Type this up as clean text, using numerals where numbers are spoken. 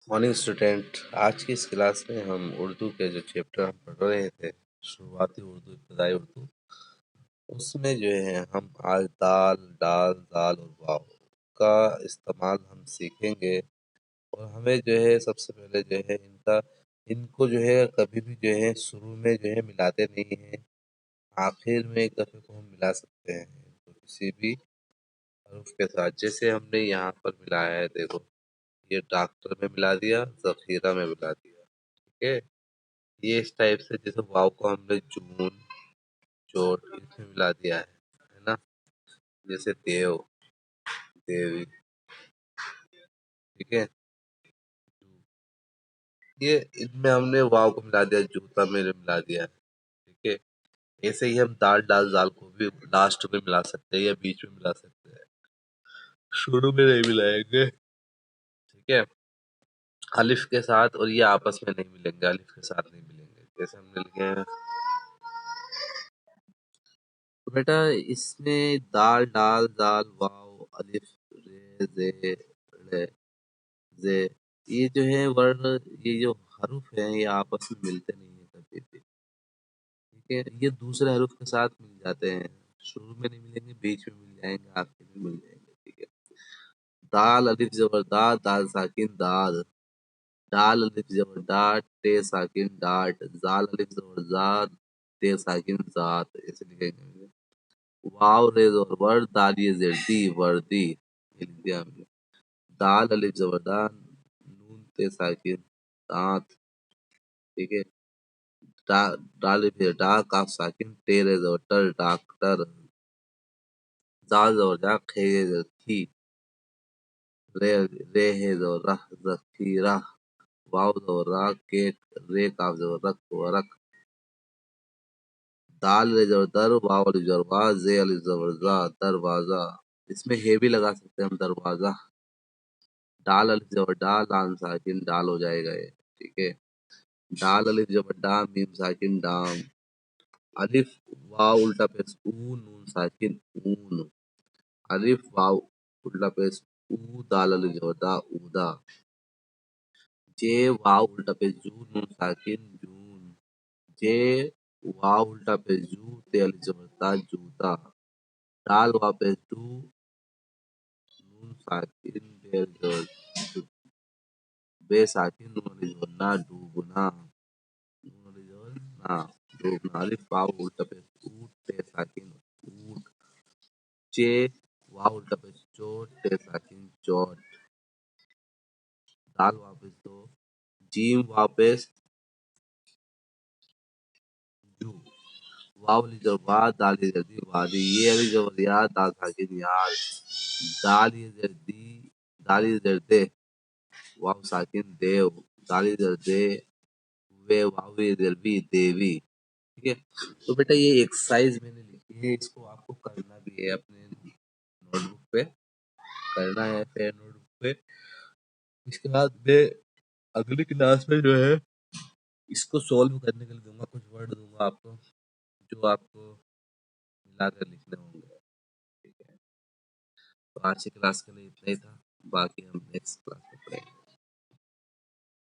Morning student. आज की इस क्लास में हम उर्दू के जो चैप्टर हम पढ़ रहे थे, शुरुआती उर्दू, इब्तदाई उर्दू, उसमें जो है हम आज दाल, डाल, दाल और वाव का इस्तेमाल हम सीखेंगे। और हमें जो है सबसे पहले जो है इनको जो है कभी भी जो है शुरू में जो है मिलाते नहीं हैं, आखिर में एक दफे को हम मिला सकते हैं इनको किसी भी हरूफ के साथ। जैसे हमने यहाँ पर मिलाया है, देखो, ये डॉक्टर में मिला दिया, जखीरा में मिला दिया, ठीक है। ये इस टाइप से, जैसे वाव को हमने जून, चोट इसमें मिला दिया है ना। जैसे देव, देवी, ठीक है। ये इनमें हमने वाव को मिला दिया, जूता में मिला दिया है, ठीक है। ऐसे ही हम दाल, डाल, दाल को भी लास्ट में मिला सकते हैं या बीच में मिला सकते हैं, शुरू में नहीं मिलाएंगे, ठीक है। अलिफ के साथ, और ये आपस में नहीं मिलेंगे, अलिफ के साथ नहीं मिलेंगे। जैसे हमने लिखे हैं, तो बेटा इसमें दाल, डाल, दाल, वाव, अलिफ, रे, जे, रे, जे, ये जो है वर्ण, ये जो हरूफ है, ये आपस में मिलते नहीं है कभी भी, ठीक है। ये दूसरे हरूफ के साथ मिल जाते हैं, शुरू में नहीं मिलेंगे, बीच में मिल जाएंगे, आखिर में मिल जाएंगे, ठीक है। दाल अलिफ जबर दाल, दाल साकिन दाल, डाल अलिफ जबर डाट, टे साकिन डाट, जाल अलिफ जबर जात, ते साकिन जात, ऐसे लिखेंगे। वाव रेज और वर्ड, दाल ये जर्दी वर्दी, ये लिख दिया हमने। दाल अलिफ जबरदार, नून ते साकिन दांत, ठीक है। डाल फिर डा, काफ साकिन, टेरे जबर डॉक्टर, दाल जबर खे थी, रे रे है जबर रह जखीरा, वाव जबर रा, के रे काफ जबर रख वरक, दाल रे जबर दर, वाव अलिफ जबर वा, जे अलिफ जबर जा, दरवाजा। इसमें हे भी लगा सकते हैं हम, दरवाजा। डाल अलिफ जबर डा, लाम साकिन डाल हो जाएगा ये, ठीक है। डाल अलिफ जबर डा, मीम साकिन डाम, अलिफ वाव उल्टा पेश ऊ, नून साकिन ऊन, अलिफ वाव उल्टा पेश ऊ, दाल अलिफ जबर दा, ऊदा। जे वाव उल्टा पेश जू, नून साकिन जून, जे वाव उल्टा पेश जू, ते अलिफ जबर ता, जूता। डाल वाव पेश डू, नून साकिन बे जबर बे साकिन, नून अलिफ जबर ना, डूबना, नून अलिफ जबर ना, डूबना। अलिफ वाव उल्टा पेश ऊट, ते साकिन ऊट, चे वाव उल्टा पेश चोट, ते साकिन चोट। दाल वापस दो, जीम वापस जू, वाव अली जबर वाद, दाल ये जल्दी वादी, ये अली जबर याद, दाल साकिन याद, दाल ये जल्दी, दाल ये जल्दे, वाव साकिन देव, दाल ये जल्दे, वे वाव ये जल्दी देवी, ठीक है। तो बेटा ये एक्सरसाइज मैंने लिखी है, इसको आपको करना भी है अपने नोटबुक पे, करना है फिर नोटबुक पे। इसके बाद मैं अगली क्लास में जो है इसको सॉल्व करने के लिए दूंगा, कुछ वर्ड दूंगा आपको जो आपको मिलाकर लिखने होंगे, ठीक है। तो आज की क्लास के लिए इतना ही था, बाकी हम नेक्स्ट क्लास में पढ़ेंगे।